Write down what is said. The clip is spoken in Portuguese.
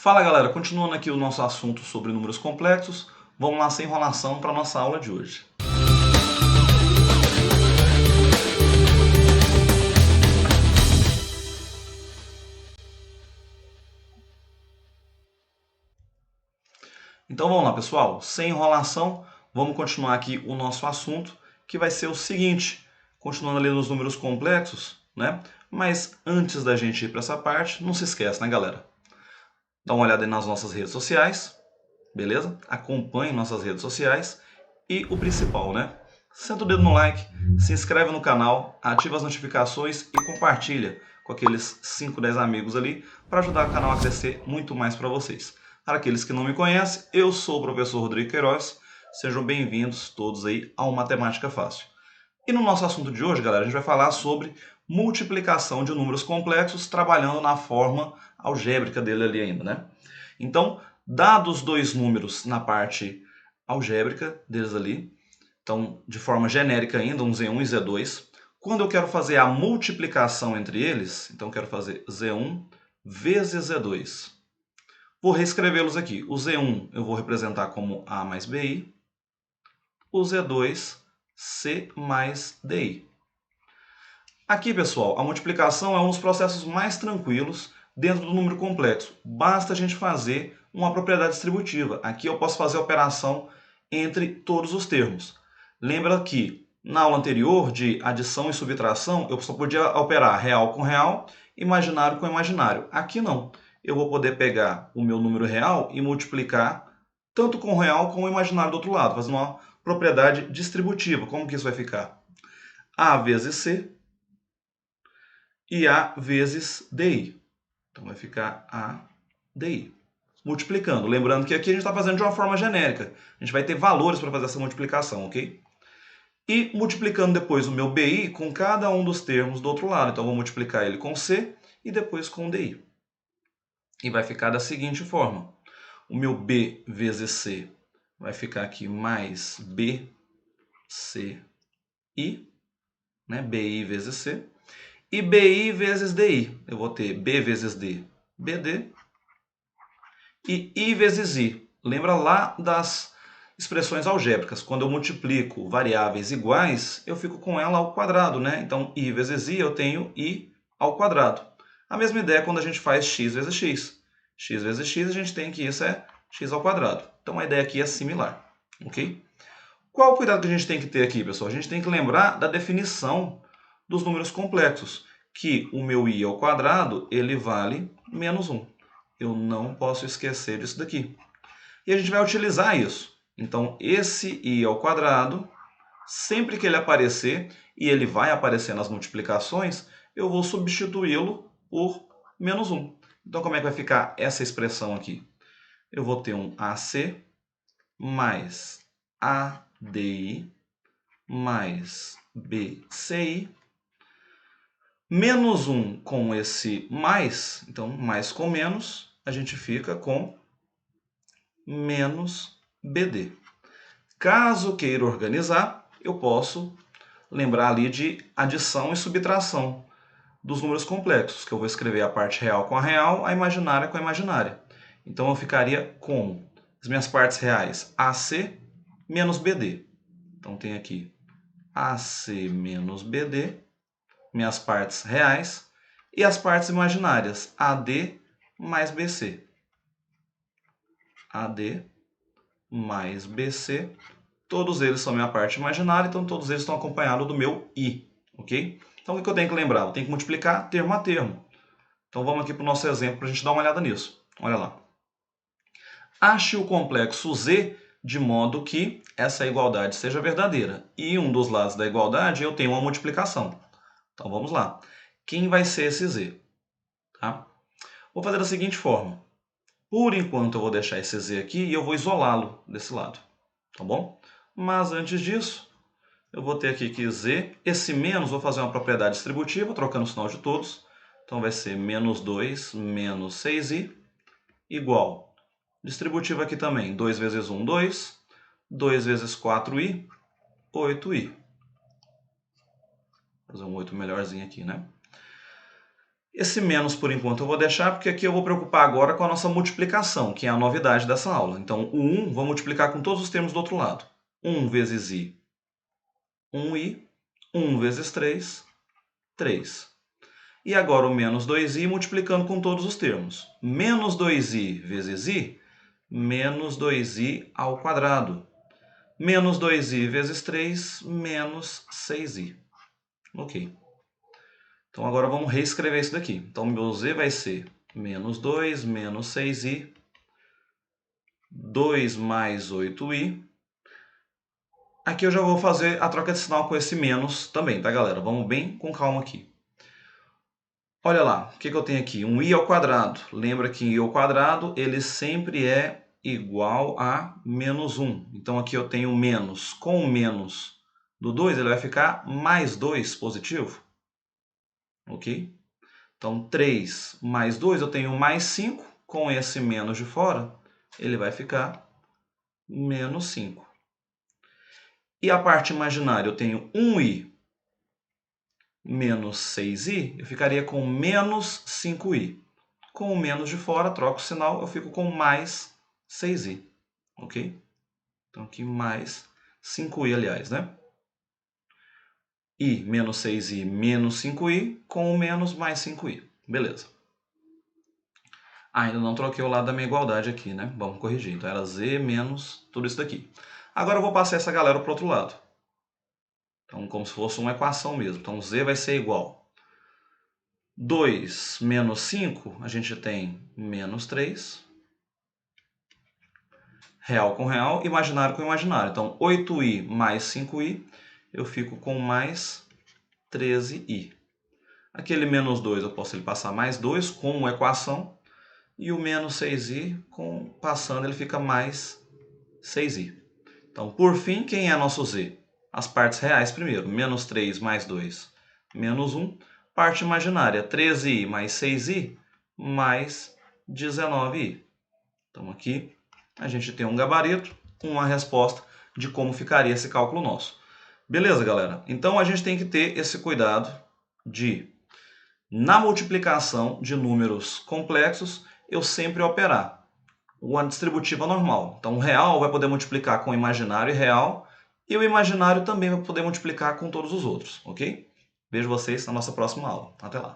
Fala galera, continuando aqui o nosso assunto sobre números complexos, vamos lá sem enrolação para a nossa aula de hoje. Então vamos lá pessoal, sem enrolação, vamos continuar aqui o nosso assunto, que vai ser o seguinte, continuando ali nos números complexos, né? Mas antes da gente ir para essa parte, não se esquece, né galera? Dá uma olhada aí nas nossas redes sociais, beleza? Acompanhe nossas redes sociais e o principal, né? Senta o dedo no like, se inscreve no canal, ativa as notificações e compartilha com aqueles 5, 10 amigos ali para ajudar o canal a crescer muito mais para vocês. Para aqueles que não me conhecem, eu sou o professor Rodrigo Queiroz. Sejam bem-vindos todos aí ao Matemática Fácil. E no nosso assunto de hoje, galera, a gente vai falar sobre multiplicação de números complexos trabalhando na forma algébrica dele ali ainda, né? Então, dados dois números na parte algébrica deles ali, então de forma genérica ainda, um Z1 e Z2, quando eu quero fazer a multiplicação entre eles, então eu quero fazer Z1 vezes Z2. Vou reescrevê-los aqui. O Z1 eu vou representar como A mais BI, o Z2 C mais DI. Aqui, pessoal, a multiplicação é um dos processos mais tranquilos dentro do número complexo. Basta a gente fazer uma propriedade distributiva. Aqui eu posso fazer a operação entre todos os termos. Lembra que na aula anterior de adição e subtração, eu só podia operar real com real, imaginário com imaginário. Aqui não. Eu vou poder pegar o meu número real e multiplicar tanto com o real como o imaginário do outro lado, fazendo uma propriedade distributiva. Como que isso vai ficar? A vezes C e A vezes DI. Então vai ficar A DI. Multiplicando. Lembrando que aqui a gente está fazendo de uma forma genérica. A gente vai ter valores para fazer essa multiplicação, ok? E multiplicando depois o meu BI com cada um dos termos do outro lado. Então eu vou multiplicar ele com C e depois com DI. E vai ficar da seguinte forma. O meu B vezes C vai ficar aqui mais B, C, I. Né? BI vezes C. E BI vezes DI. Eu vou ter B vezes D, BD. E I vezes I. Lembra lá das expressões algébricas. Quando eu multiplico variáveis iguais, eu fico com ela ao quadrado, né? Então, I vezes I, eu tenho I ao quadrado. A mesma ideia quando a gente faz x vezes x. X vezes x, a gente tem que isso é x ao quadrado. Então, a ideia aqui é similar, ok? Qual o cuidado que a gente tem que ter aqui, pessoal? A gente tem que lembrar da definição dos números complexos, que o meu i ao quadrado, ele vale menos 1. Eu não posso esquecer disso daqui. E a gente vai utilizar isso. Então, esse i ao quadrado, sempre que ele aparecer, e ele vai aparecer nas multiplicações, eu vou substituí-lo por menos 1. Então, como é que vai ficar essa expressão aqui? Eu vou ter um AC mais ADI mais BCI, menos 1 com esse mais, então mais com menos, a gente fica com menos BD. Caso queira organizar, eu posso lembrar ali de adição e subtração dos números complexos, que eu vou escrever a parte real com a real, a imaginária com a imaginária. Então eu ficaria com as minhas partes reais AC menos BD. Então tem aqui AC menos BD, minhas partes reais, e as partes imaginárias, AD mais BC. AD mais BC, todos eles são minha parte imaginária, então todos eles estão acompanhados do meu I, ok? Então o que eu tenho que lembrar? Eu tenho que multiplicar termo a termo. Então vamos aqui para o nosso exemplo para a gente dar uma olhada nisso. Olha lá. Ache o complexo Z de modo que essa igualdade seja verdadeira. E um dos lados da igualdade eu tenho uma multiplicação. Então vamos lá. Quem vai ser esse Z? Tá? Vou fazer da seguinte forma. Por enquanto eu vou deixar esse Z aqui e eu vou isolá-lo desse lado. Tá bom? Mas antes disso, eu vou ter aqui que Z, esse menos, vou fazer uma propriedade distributiva, trocando o sinal de todos. Então vai ser menos 2 menos 6i igual. Distributivo aqui também, 2 vezes 1, 2. 2 vezes 4i, 8i. Vou fazer um 8 melhorzinho aqui, né? Esse menos, por enquanto, eu vou deixar, porque aqui eu vou preocupar agora com a nossa multiplicação, que é a novidade dessa aula. Então, o 1, vou multiplicar com todos os termos do outro lado. 1 vezes i, 1i. 1 vezes 3, 3. E agora o menos 2i multiplicando com todos os termos. Menos 2i vezes i, menos 2i ao quadrado. Menos 2i vezes 3, menos 6i. Ok. Então agora vamos reescrever isso daqui. Então meu z vai ser menos 2 menos 6i, 2 mais 8i. Aqui eu já vou fazer a troca de sinal com esse menos também, tá, galera? Vamos bem com calma aqui. Olha lá, o que eu tenho aqui? Um i ao quadrado. Lembra que i ao quadrado ele sempre é igual a menos 1. Então aqui eu tenho menos. Com o menos do 2, ele vai ficar mais 2 positivo. Ok? Então, 3 mais 2, eu tenho mais 5. Com esse menos de fora, ele vai ficar menos 5. E a parte imaginária, eu tenho 1i menos 6i, eu ficaria com menos 5i. Com o menos de fora, troco o sinal, eu fico com mais 6i. Ok? Então, aqui mais 5i, aliás, né? I menos 6i menos 5i, com o menos mais 5i. Beleza. Ainda não troquei o lado da minha igualdade aqui, né? Vamos corrigir. Então era z menos tudo isso daqui. Agora eu vou passar essa galera para o outro lado. Então, como se fosse uma equação mesmo. Então, z vai ser igual. 2 menos 5, a gente tem menos 3. Real com real, imaginário com imaginário. Então, 8i mais 5i, eu fico com mais 13i. Aquele menos 2, eu posso ele passar mais 2 como uma equação. E o menos 6i, passando, ele fica mais 6i. Então, por fim, quem é nosso z? As partes reais primeiro. Menos 3 mais 2, menos 1. Parte imaginária, 13i mais 6i, mais 19i. Então, aqui a gente tem um gabarito, uma resposta de como ficaria esse cálculo nosso. Beleza, galera? Então, a gente tem que ter esse cuidado de, na multiplicação de números complexos, eu sempre operar uma distributiva normal. Então, o real vai poder multiplicar com o imaginário e real, e o imaginário também vai poder multiplicar com todos os outros, ok? Vejo vocês na nossa próxima aula. Até lá!